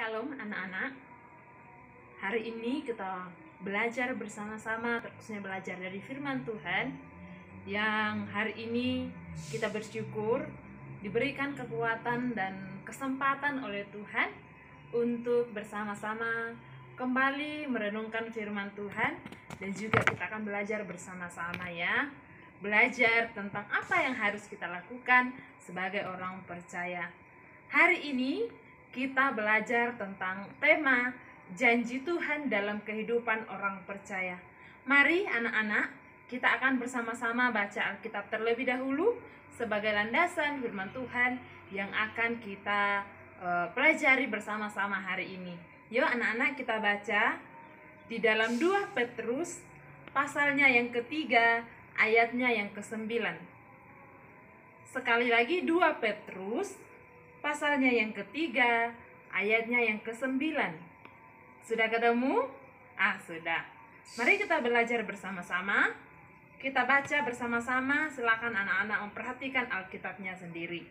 Shalom anak-anak. Hari ini kita belajar bersama-sama, terkhususnya belajar dari firman Tuhan. Yang hari ini kita bersyukur diberikan kekuatan dan kesempatan oleh Tuhan untuk bersama-sama kembali merenungkan firman Tuhan. Dan juga kita akan belajar bersama-sama ya. Belajar tentang apa yang harus kita lakukan sebagai orang percaya. Hari ini kita belajar tentang tema janji Tuhan dalam kehidupan orang percaya. Mari anak-anak, kita akan bersama-sama baca Alkitab terlebih dahulu sebagai landasan firman Tuhan yang akan kita pelajari bersama-sama hari ini. Yuk anak-anak, kita baca di dalam 2 Petrus pasalnya yang ketiga, ayatnya yang ke-9. Sekali lagi 2 Petrus pasalnya yang ketiga, ayatnya yang ke-9. Sudah ketemu? Sudah. Mari kita belajar bersama-sama. Kita baca bersama-sama. Silakan anak-anak memperhatikan Alkitabnya sendiri.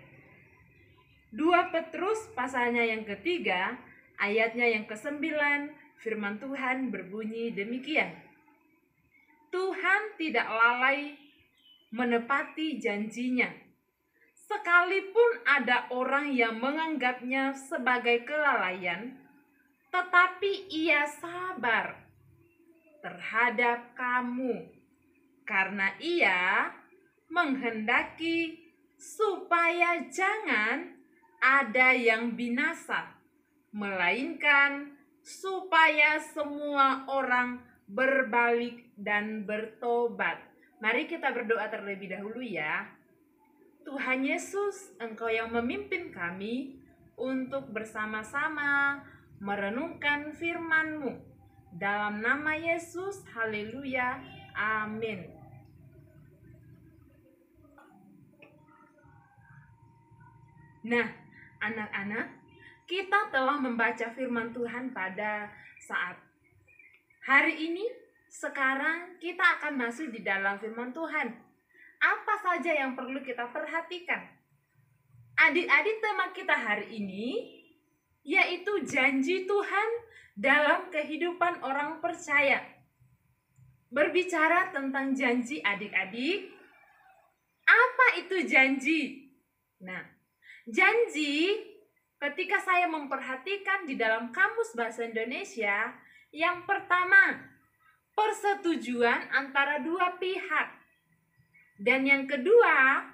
2 Petrus pasalnya yang ketiga, ayatnya yang ke-9, firman Tuhan berbunyi demikian. Tuhan tidak lalai menepati janjinya. Sekalipun ada orang yang menganggapnya sebagai kelalaian, tetapi ia sabar terhadap kamu, karena ia menghendaki supaya jangan ada yang binasa, melainkan supaya semua orang berbalik dan bertobat. Mari kita berdoa terlebih dahulu ya. Tuhan Yesus, Engkau yang memimpin kami untuk bersama-sama merenungkan firman-Mu. Dalam nama Yesus, haleluya, amin. Nah, anak-anak, kita telah membaca firman Tuhan pada saat hari ini. Sekarang kita akan masuk di dalam firman Tuhan. Apa saja yang perlu kita perhatikan? Adik-adik, tema kita hari ini yaitu janji Tuhan dalam kehidupan orang percaya. Berbicara tentang janji adik-adik, apa itu janji? Nah, janji ketika saya memperhatikan di dalam Kamus Bahasa Indonesia, yang pertama, persetujuan antara dua pihak. Dan yang kedua,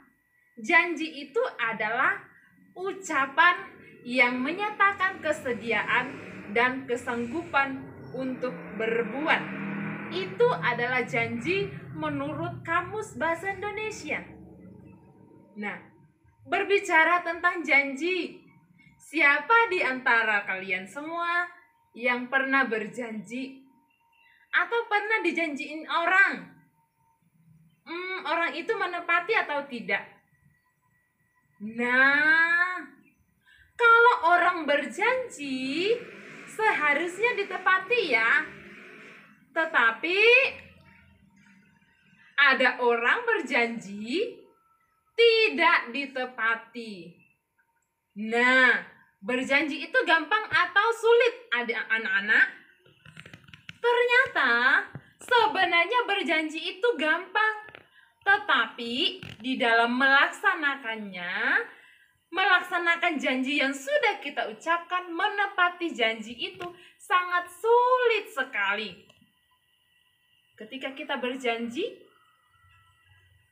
janji itu adalah ucapan yang menyatakan kesediaan dan kesanggupan untuk berbuat. Itu adalah janji menurut Kamus Bahasa Indonesia. Nah, berbicara tentang janji, siapa di antara kalian semua yang pernah berjanji atau pernah dijanjiin orang? Orang itu menepati atau tidak? Nah, kalau orang berjanji seharusnya ditepati ya. Tetapi ada orang berjanji tidak ditepati. Nah, berjanji itu gampang atau sulit anak-anak? Ternyata sebenarnya berjanji itu gampang. Tetapi di dalam melaksanakan janji yang sudah kita ucapkan, menepati janji itu sangat sulit sekali. Ketika kita berjanji,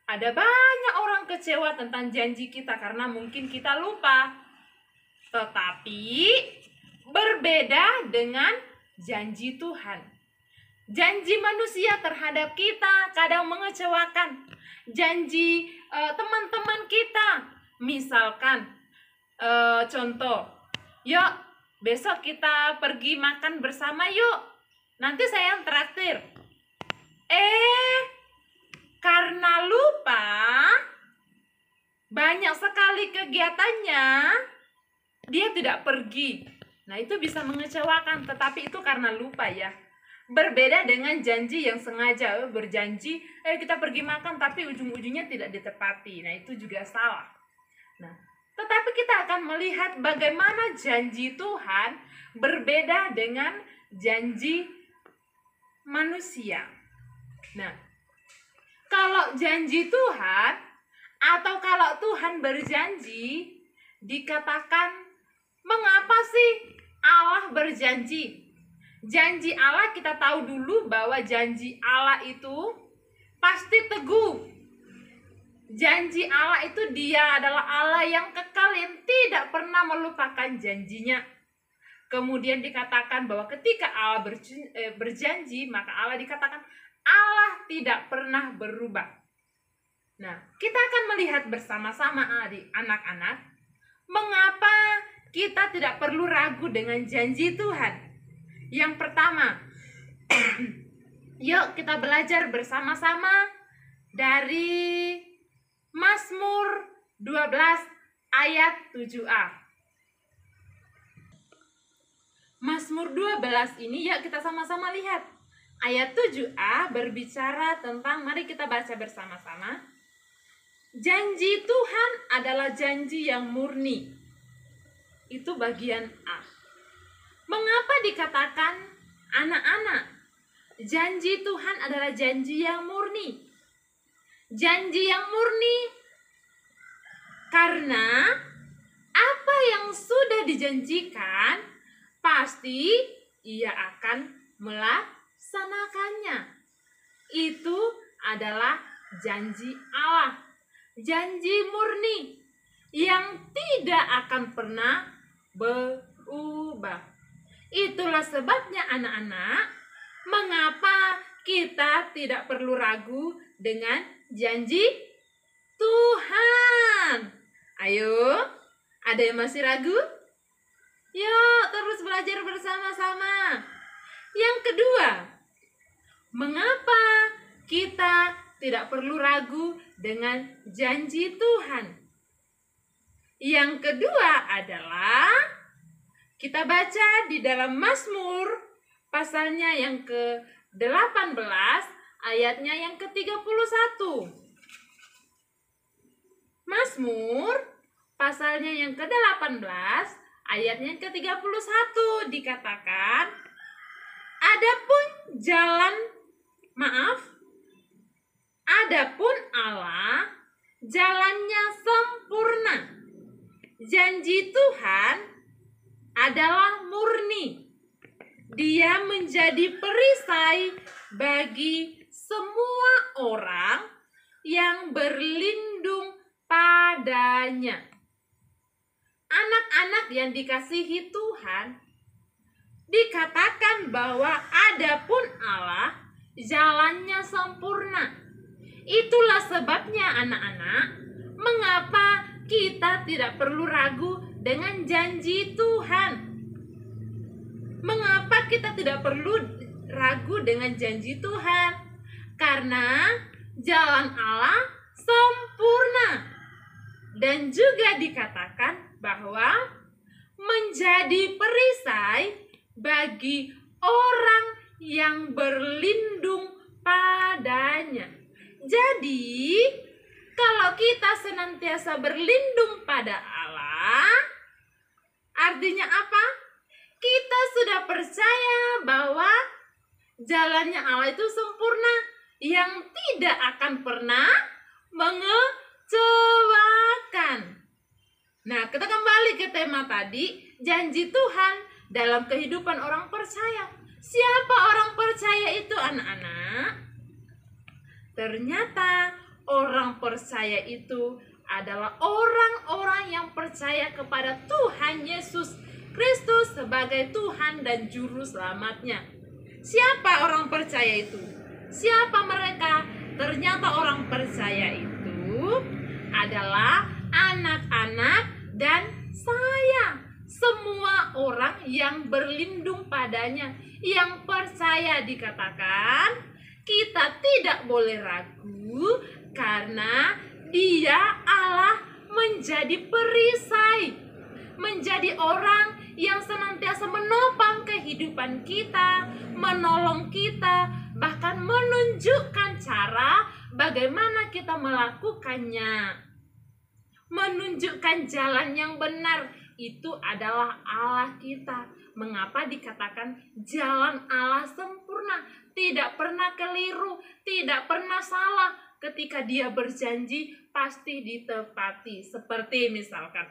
ada banyak orang kecewa tentang janji kita karena mungkin kita lupa. Tetapi berbeda dengan janji Tuhan. Janji manusia terhadap kita kadang mengecewakan. Janji teman-teman kita, misalkan contoh, yuk besok kita pergi makan bersama yuk, nanti saya yang traktir. Karena lupa, banyak sekali kegiatannya, dia tidak pergi. Nah, itu bisa mengecewakan, tetapi itu karena lupa ya. Berbeda dengan janji yang sengaja berjanji, kita pergi makan tapi ujung-ujungnya tidak ditepati. Nah, itu juga salah. Nah, Tetapi kita akan melihat bagaimana janji Tuhan berbeda dengan janji manusia. Nah, kalau janji Tuhan atau kalau Tuhan berjanji, dikatakan mengapa sih Allah berjanji? Janji Allah kita tahu dulu bahwa janji Allah itu pasti teguh. Janji Allah itu Dia adalah Allah yang kekal, yang tidak pernah melupakan janjinya. Kemudian dikatakan bahwa ketika Allah berjanji, maka Allah dikatakan Allah tidak pernah berubah. Nah, kita akan melihat bersama-sama anak-anak, mengapa kita tidak perlu ragu dengan janji Tuhan. Yang pertama, yuk kita belajar bersama-sama dari Mazmur 12 ayat 7a. Mazmur 12 ini yuk kita sama-sama lihat. Ayat 7a berbicara tentang, mari kita baca bersama-sama. Janji Tuhan adalah janji yang murni. Itu bagian A. Mengapa dikatakan anak-anak? Janji Tuhan adalah janji yang murni. Janji yang murni karena apa yang sudah dijanjikan pasti Ia akan melaksanakannya. Itu adalah janji Allah. Janji murni yang tidak akan pernah berubah. Itulah sebabnya anak-anak, mengapa kita tidak perlu ragu dengan janji Tuhan. Ayo, ada yang masih ragu? Yuk terus belajar bersama-sama. Yang kedua, mengapa kita tidak perlu ragu dengan janji Tuhan? Yang kedua adalah kita baca di dalam Mazmur pasalnya yang ke-18 ayatnya yang ke-31. Mazmur pasalnya yang ke-18 ayatnya yang ke-31 dikatakan, Adapun Allah jalannya sempurna. Janji Tuhan adalah murni. Dia menjadi perisai bagi semua orang yang berlindung padanya. Anak-anak yang dikasihi Tuhan, dikatakan bahwa adapun Allah jalannya sempurna. Itulah sebabnya anak-anak, mengapa kita tidak perlu ragu dengan janji Tuhan. Mengapa kita tidak perlu ragu dengan janji Tuhan? Karena jalan Allah sempurna. Dan juga dikatakan bahwa menjadi perisai bagi orang yang berlindung padanya. Jadi, kalau kita senantiasa berlindung pada Allah, artinya apa? Kita sudah percaya bahwa jalannya Allah itu sempurna, yang tidak akan pernah mengecewakan. Nah, kita kembali ke tema tadi, janji Tuhan dalam kehidupan orang percaya. Siapa orang percaya itu, anak-anak? Ternyata orang percaya itu adalah orang-orang yang percaya kepada Tuhan Yesus Kristus sebagai Tuhan dan Juru Selamatnya. Siapa orang percaya itu? Siapa mereka? Ternyata orang percaya itu adalah anak-anak dan saya. Semua orang yang berlindung padanya, yang percaya. Dikatakan kita tidak boleh ragu karena Dia Allah menjadi perisai, menjadi orang yang senantiasa menopang kehidupan kita, menolong kita, bahkan menunjukkan cara bagaimana kita melakukannya. menunjukkan jalan yang benar. Itu adalah Allah kita. Mengapa dikatakan jalan Allah sempurna, tidak pernah keliru, tidak pernah salah. Ketika Dia berjanji pasti ditepati. Seperti misalkan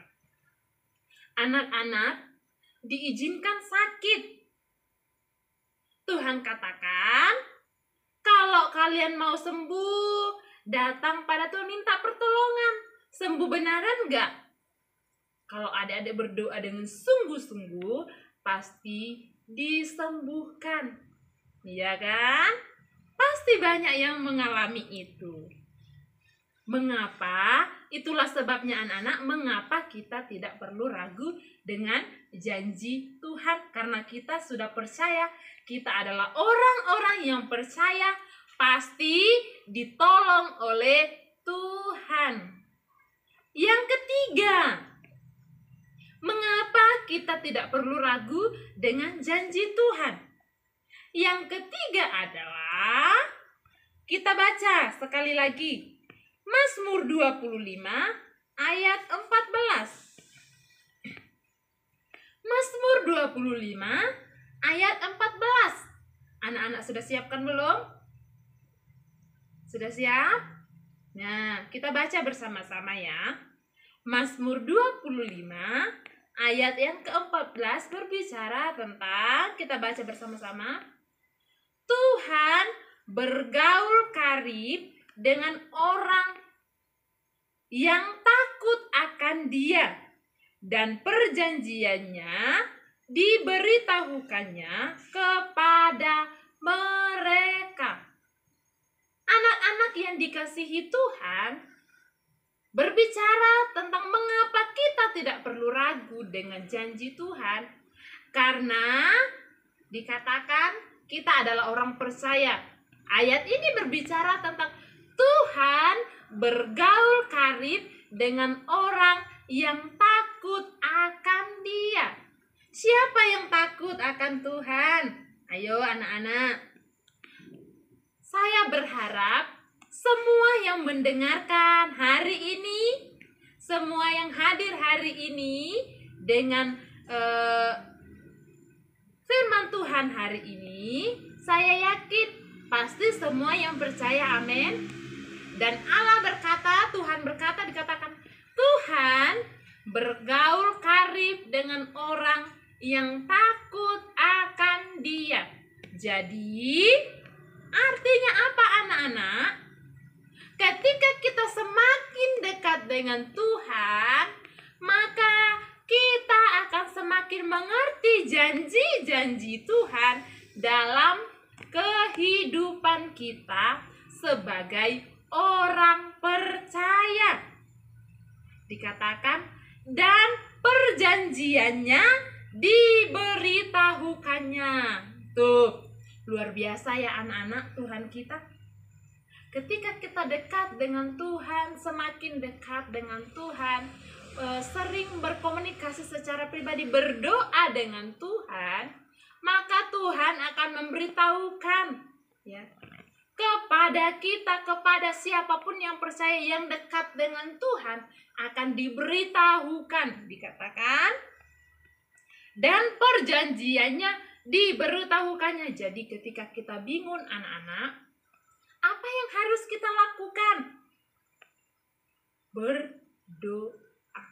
anak-anak diizinkan sakit. Tuhan katakan, kalau kalian mau sembuh, datang pada Tuhan minta pertolongan. Sembuh beneran enggak? Kalau adik-adik berdoa dengan sungguh-sungguh, pasti disembuhkan. Iya kan? Pasti banyak yang mengalami itu. Mengapa? Itulah sebabnya anak-anak, mengapa kita tidak perlu ragu dengan janji Tuhan. Karena kita sudah percaya, kita adalah orang-orang yang percaya, pasti ditolong oleh Tuhan. Yang ketiga, mengapa kita tidak perlu ragu dengan janji Tuhan? Yang ketiga adalah, kita baca sekali lagi Mazmur 25 ayat 14. Mazmur 25 ayat 14. Anak-anak sudah siapkan belum? Sudah siap? Nah, kita baca bersama-sama ya. Mazmur 25 ayat yang ke-14 berbicara tentang, kita baca bersama-sama, Tuhan bergaul karib dengan orang yang takut akan Dia, dan perjanjiannya diberitahukannya kepada mereka. Anak-anak yang dikasihi Tuhan, berbicara tentang mengapa kita tidak perlu ragu dengan janji Tuhan. Karena dikatakan kita adalah orang percaya. Ayat ini berbicara tentang Tuhan bergaul karib dengan orang yang takut akan Dia. Siapa yang takut akan Tuhan? Ayo anak-anak. Saya berharap semua yang mendengarkan hari ini, semua yang hadir hari ini dengan firman Tuhan hari ini, saya yakin pasti semua yang percaya, amin. Dan Allah berkata, Tuhan berkata, dikatakan Tuhan bergaul karib dengan orang yang takut akan Dia. Jadi artinya apa anak-anak? Ketika kita semakin dekat dengan Tuhan, maka kita akan semakin mengerti janji-janji Tuhan dalam kehidupan kita sebagai orang percaya. Dikatakan, dan perjanjiannya diberitahukannya. Tuh, luar biasa ya anak-anak Tuhan kita. Ketika kita dekat dengan Tuhan, semakin dekat dengan Tuhan, sering berkomunikasi secara pribadi, berdoa dengan Tuhan, maka Tuhan akan memberitahukan ya kepada kita, kepada siapapun yang percaya, yang dekat dengan Tuhan, akan diberitahukan, dikatakan, dan perjanjiannya diberitahukannya. Jadi ketika kita bingung anak-anak, apa yang harus kita lakukan? Berdoa.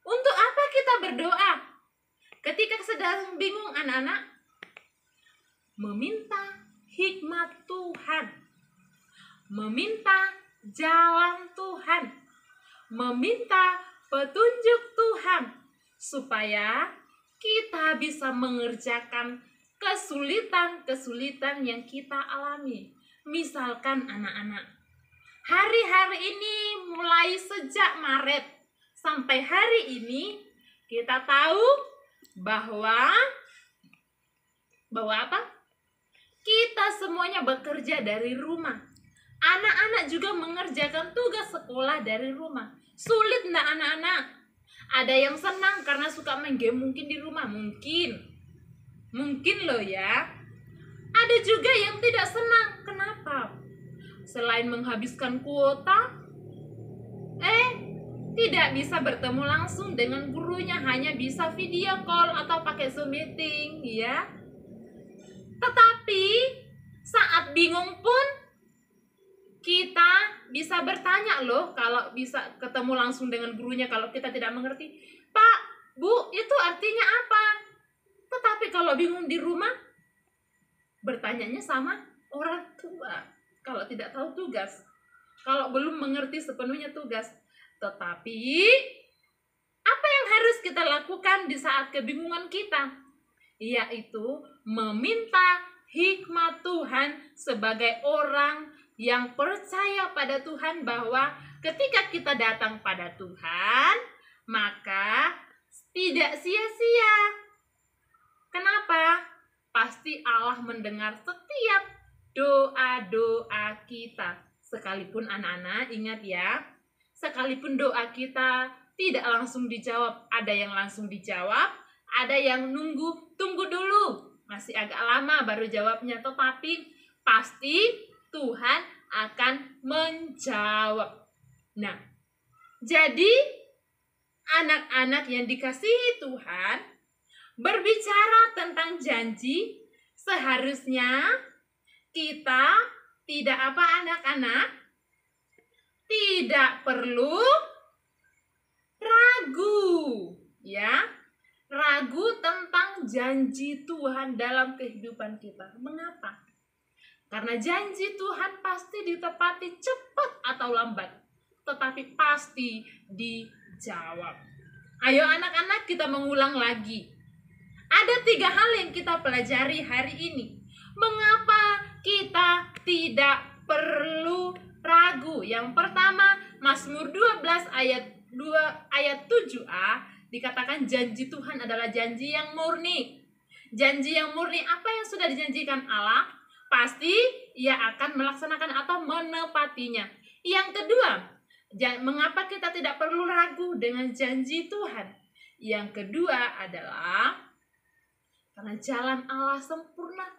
Untuk apa kita berdoa? Ketika sedang bingung anak-anak, meminta hikmat Tuhan, meminta jalan Tuhan, meminta petunjuk Tuhan, supaya kita bisa mengerjakan kesulitan-kesulitan yang kita alami. Misalkan anak-anak, hari-hari ini mulai sejak Maret sampai hari ini, kita tahu bahwa apa? Kita semuanya bekerja dari rumah. Anak-anak juga mengerjakan tugas sekolah dari rumah. Sulit enggak anak-anak? Ada yang senang karena suka main game mungkin di rumah, mungkin loh ya. Ada juga yang tidak senang. Kenapa? Selain menghabiskan kuota, tidak bisa bertemu langsung dengan gurunya, hanya bisa video call atau pakai Zoom meeting, ya. Tetapi saat bingung pun kita bisa bertanya loh, kalau bisa ketemu langsung dengan gurunya kalau kita tidak mengerti. Pak, Bu, itu artinya apa? Tetapi kalau bingung di rumah, bertanyanya sama orang tua. Kalau tidak tahu tugas, kalau belum mengerti sepenuhnya tugas. Tetapi apa yang harus kita lakukan di saat kebingungan kita? Yaitu meminta hikmat Tuhan sebagai orang yang percaya pada Tuhan, bahwa ketika kita datang pada Tuhan, maka tidak sia-sia. Kenapa? Pasti Allah mendengar setiap doa-doa kita. Sekalipun anak-anak ingat ya, sekalipun doa kita tidak langsung dijawab, ada yang langsung dijawab, ada yang tunggu dulu, masih agak lama baru jawabnya, tetapi pasti Tuhan akan menjawab. Nah, jadi anak-anak yang dikasihi Tuhan, berbicara tentang janji, seharusnya kita tidak apa anak-anak? Tidak perlu ragu, ya. Ragu tentang janji Tuhan dalam kehidupan kita. Mengapa? Karena janji Tuhan pasti ditepati cepat atau lambat, tetapi pasti dijawab. Ayo anak-anak, kita mengulang lagi. Ada 3 hal yang kita pelajari hari ini. Mengapa kita tidak perlu ragu? Yang pertama, Mazmur 12 ayat 7a dikatakan janji Tuhan adalah janji yang murni. Janji yang murni, apa yang sudah dijanjikan Allah, pasti Ia akan melaksanakan atau menepatinya. Yang kedua, mengapa kita tidak perlu ragu dengan janji Tuhan? Yang kedua adalah karena jalan Allah sempurna,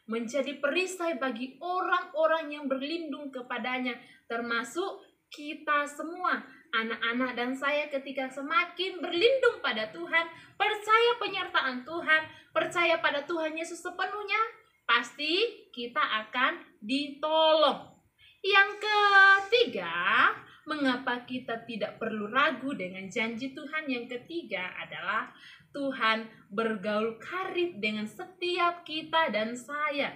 menjadi perisai bagi orang-orang yang berlindung kepadanya, termasuk kita semua, anak-anak dan saya. Ketika semakin berlindung pada Tuhan, percaya penyertaan Tuhan, percaya pada Tuhan Yesus sepenuhnya, pasti kita akan ditolong. Yang ketiga, mengapa kita tidak perlu ragu dengan janji Tuhan? Yang ketiga adalah Tuhan bergaul karib dengan setiap kita dan saya,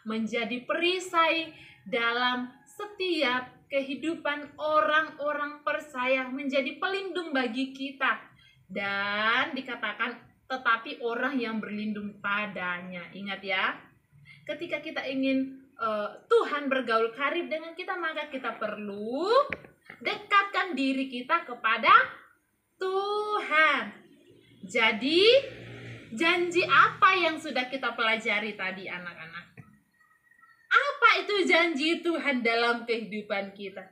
menjadi perisai dalam setiap kehidupan orang-orang percaya, menjadi pelindung bagi kita. Dan dikatakan tetapi orang yang berlindung padanya. Ingat ya, ketika kita ingin Tuhan bergaul karib dengan kita, maka kita perlu dekatkan diri kita kepada Tuhan. Jadi, janji apa yang sudah kita pelajari tadi anak-anak? Apa itu janji Tuhan dalam kehidupan kita?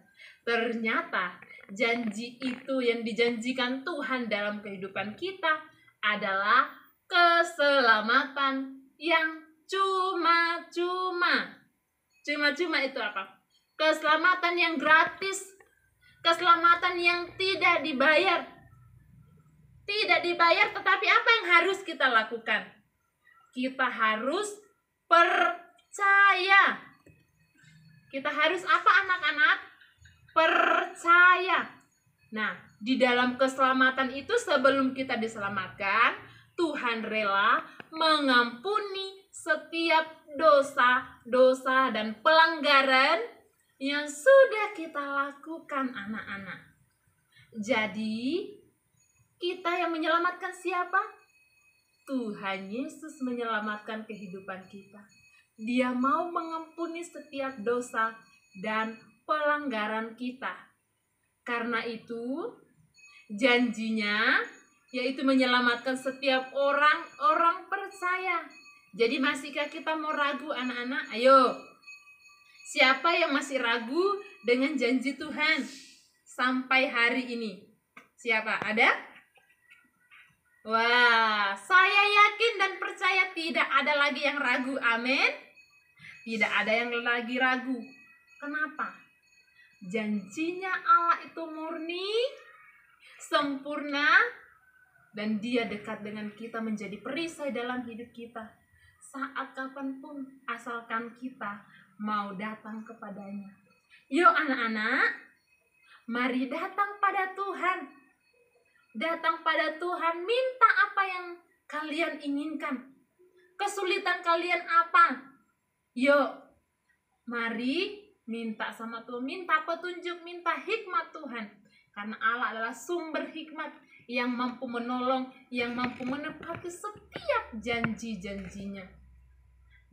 Ternyata janji itu yang dijanjikan Tuhan dalam kehidupan kita adalah keselamatan yang cuma-cuma. Cuma-cuma itu apa? Keselamatan yang gratis, keselamatan yang tidak dibayar. Tidak dibayar, tetapi apa yang harus kita lakukan? Kita harus percaya. Kita harus apa anak-anak? Percaya. Nah, di dalam keselamatan itu sebelum kita diselamatkan, Tuhan rela mengampuni setiap dosa-dosa dan pelanggaran yang sudah kita lakukan anak-anak. Jadi, kita yang menyelamatkan siapa? Tuhan Yesus menyelamatkan kehidupan kita. Dia mau mengampuni setiap dosa dan pelanggaran kita. Karena itu, janjinya yaitu menyelamatkan setiap orang percaya. Jadi masihkah kita mau ragu anak-anak? Ayo, siapa yang masih ragu dengan janji Tuhan sampai hari ini? Siapa? Ada? Wah, saya yakin dan percaya tidak ada lagi yang ragu. Amin. Tidak ada yang lagi ragu. Kenapa? Janjinya Allah itu murni, sempurna, dan Dia dekat dengan kita, menjadi perisai dalam hidup kita saat kapanpun, asalkan kita mau datang kepadanya. Yuk anak-anak, mari datang pada Tuhan. Datang pada Tuhan, minta apa yang kalian inginkan. Kesulitan kalian apa? Yuk, mari minta sama Tuhan, minta petunjuk, minta hikmat Tuhan. Karena Allah adalah sumber hikmat yang mampu menolong, yang mampu menepati setiap janji-janjinya.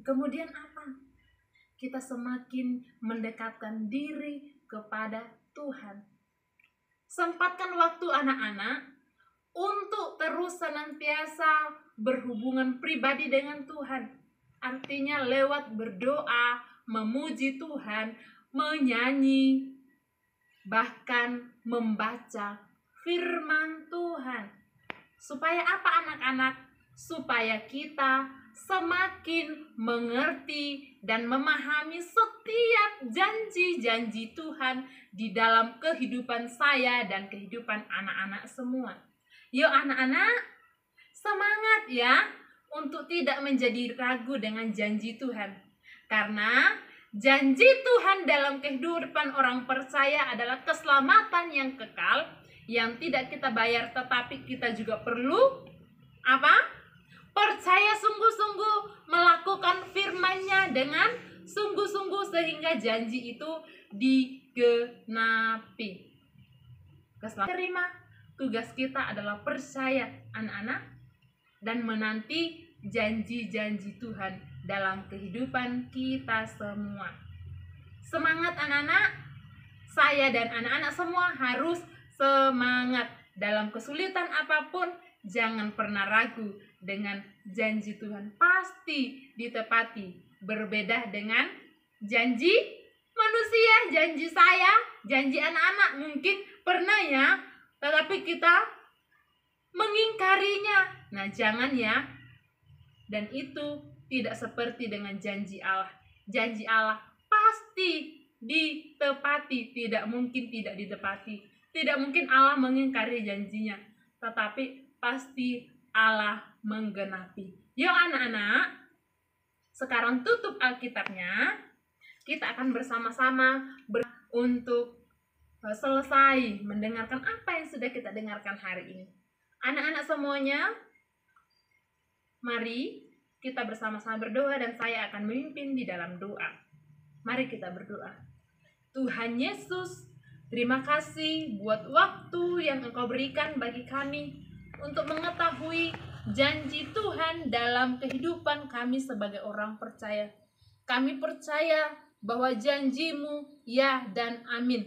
Kemudian apa? Kita semakin mendekatkan diri kepada Tuhan. Sempatkan waktu anak-anak untuk terus senantiasa berhubungan pribadi dengan Tuhan. Artinya lewat berdoa, memuji Tuhan, menyanyi, bahkan membaca firman Tuhan. Supaya apa anak-anak? Supaya kita semakin mengerti dan memahami setiap janji-janji Tuhan di dalam kehidupan saya dan kehidupan anak-anak semua. Yuk anak-anak, semangat ya untuk tidak menjadi ragu dengan janji Tuhan. Karena janji Tuhan dalam kehidupan orang percaya adalah keselamatan yang kekal, yang tidak kita bayar, tetapi kita juga perlu apa? Percaya sungguh-sungguh, melakukan firman-Nya dengan sungguh-sungguh sehingga janji itu digenapi. Terima. Tugas kita adalah percaya anak-anak dan menanti janji-janji Tuhan dalam kehidupan kita semua. Semangat anak-anak, saya dan anak-anak semua harus semangat dalam kesulitan apapun. Jangan pernah ragu dengan janji Tuhan, pasti ditepati. Berbeda dengan janji manusia, janji saya, janji anak-anak mungkin pernah ya, tetapi kita mengingkarinya. Nah, jangan ya. Dan itu tidak seperti dengan janji Allah. Janji Allah pasti ditepati, tidak mungkin tidak ditepati. Tidak mungkin Allah mengingkari janjinya, tetapi pasti Allah menggenapi. Yuk anak-anak, sekarang tutup Alkitabnya. Kita akan bersama-sama untuk selesai mendengarkan apa yang sudah kita dengarkan hari ini. Anak-anak semuanya, mari kita bersama-sama berdoa dan saya akan memimpin di dalam doa. Mari kita berdoa. Tuhan Yesus, terima kasih buat waktu yang Engkau berikan bagi kami untuk mengetahui janji Tuhan dalam kehidupan kami sebagai orang percaya. Kami percaya bahwa janji-Mu ya dan amin.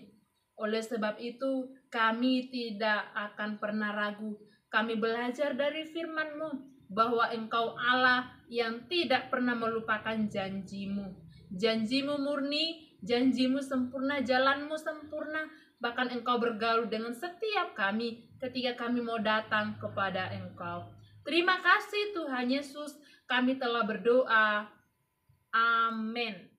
Oleh sebab itu, kami tidak akan pernah ragu. Kami belajar dari firman-Mu bahwa Engkau Allah yang tidak pernah melupakan janji-Mu. Janji-Mu murni, janji-Mu sempurna, jalan-Mu sempurna. Bahkan Engkau bergaul dengan setiap kami ketika kami mau datang kepada Engkau. Terima kasih Tuhan Yesus, kami telah berdoa. Amin.